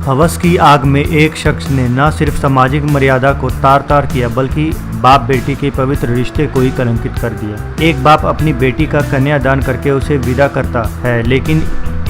हवस की आग में एक शख्स ने न सिर्फ सामाजिक मर्यादा को तार तार किया बल्कि बाप बेटी के पवित्र रिश्ते को ही कलंकित कर दिया। एक बाप अपनी बेटी का कन्यादान करके उसे विदा करता है, लेकिन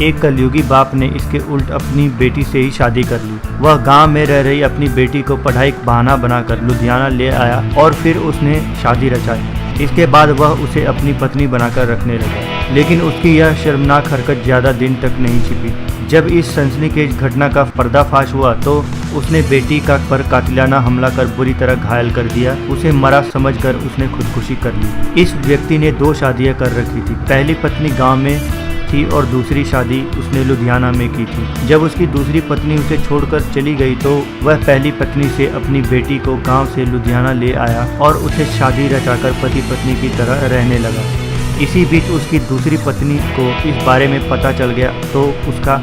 एक कलयुगी बाप ने इसके उल्ट अपनी बेटी से ही शादी कर ली। वह गांव में रह रही अपनी बेटी को पढ़ाई का बहाना बनाकर लुधियाना ले आया और फिर उसने शादी रचाई। इसके बाद वह उसे अपनी पत्नी बनाकर रखने लगा, लेकिन उसकी यह शर्मनाक हरकत ज़्यादा दिन तक नहीं छिपी। जब इस सनसनीखेज घटना का पर्दाफाश हुआ तो उसने बेटी का पर कातिलाना हमला कर बुरी तरह घायल कर दिया। उसे मरा समझकर उसने खुदकुशी कर ली। इस व्यक्ति ने 2 शादियां कर रखी थी। पहली पत्नी गांव में थी और दूसरी शादी उसने लुधियाना में की थी। जब उसकी दूसरी पत्नी उसे छोड़कर चली गई तो वह पहली पत्नी से अपनी बेटी को गांव से लुधियाना ले आया और उसे शादी रचाकर पति पत्नी की तरह रहने लगा। इसी बीच उसकी दूसरी पत्नी को इस बारे में पता चल गया तो उसका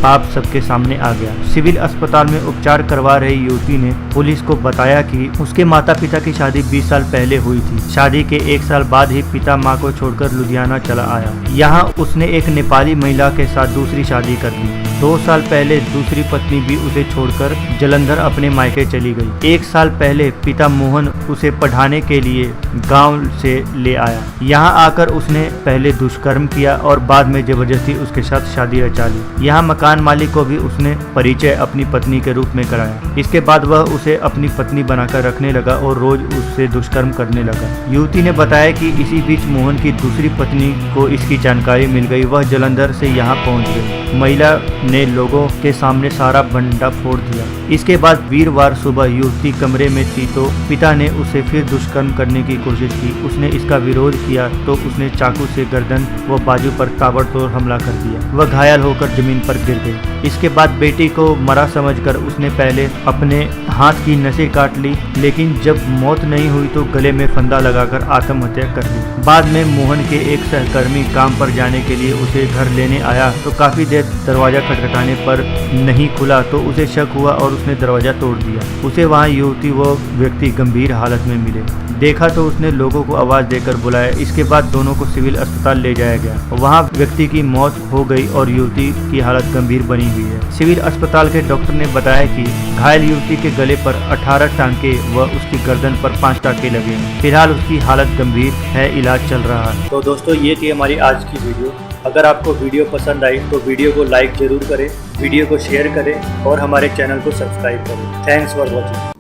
पाप सबके सामने आ गया। सिविल अस्पताल में उपचार करवा रही युवती ने पुलिस को बताया कि उसके माता पिता की शादी 20 साल पहले हुई थी। शादी के 1 साल बाद ही पिता मां को छोड़कर लुधियाना चला आया। यहाँ उसने एक नेपाली महिला के साथ दूसरी शादी कर ली। 2 साल पहले दूसरी पत्नी भी उसे छोड़कर जलंधर अपने मायके चली गई। 1 साल पहले पिता मोहन उसे पढ़ाने के लिए गाँव से ले आया। यहाँ आकर उसने पहले दुष्कर्म किया और बाद में जबरदस्ती उसके साथ शादी रचा ली। यहाँ मकान मालिक को भी उसने परिचय अपनी पत्नी के रूप में कराया। इसके बाद वह उसे अपनी पत्नी बनाकर रखने लगा और रोज उससे दुष्कर्म करने लगा। युवती ने बताया कि इसी बीच मोहन की दूसरी पत्नी को इसकी जानकारी मिल गई। वह जलंधर से यहाँ पहुँच गई। महिला ने लोगों के सामने सारा भंडा फोड़ दिया। इसके बाद वीरवार सुबह युवती कमरे में थी तो पिता ने उसे फिर दुष्कर्म करने की कोशिश की। उसने इसका विरोध किया तो उसने चाकू से गर्दन व बाजू पर ताबड़तोड़ हमला कर दिया। वह घायल होकर जमीन पर गिर गई। इसके बाद बेटी को मरा समझकर उसने पहले अपने हाथ की नसें काट ली, लेकिन जब मौत नहीं हुई तो गले में फंदा लगाकर आत्महत्या कर ली। बाद में मोहन के एक सहकर्मी काम पर जाने के लिए उसे घर लेने आया तो काफी देर दरवाजा खटखटाने पर नहीं खुला तो उसे शक हुआ और उसने दरवाजा तोड़ दिया। उसे वहां युवती व व्यक्ति गंभीर हालत में मिले। देखा तो उसने लोगों को आवाज देकर बुलाया। इसके बाद दोनों को सिविल अस्पताल ले जाया गया। वहां व्यक्ति की मौत हो गई और युवती की हालत गंभीर बनी हुई है। सिविल अस्पताल के डॉक्टर ने बताया कि घायल युवती के गले पर 18 टांके व उसकी गर्दन पर 5 टांके लगे। फिलहाल उसकी हालत गंभीर है, इलाज चल रहा है। तो दोस्तों ये थी हमारी आज की वीडियो। अगर आपको वीडियो पसंद आई तो वीडियो को लाइक जरूर करें, वीडियो को शेयर करें और हमारे चैनल को सब्सक्राइब करें। Thanks for watching.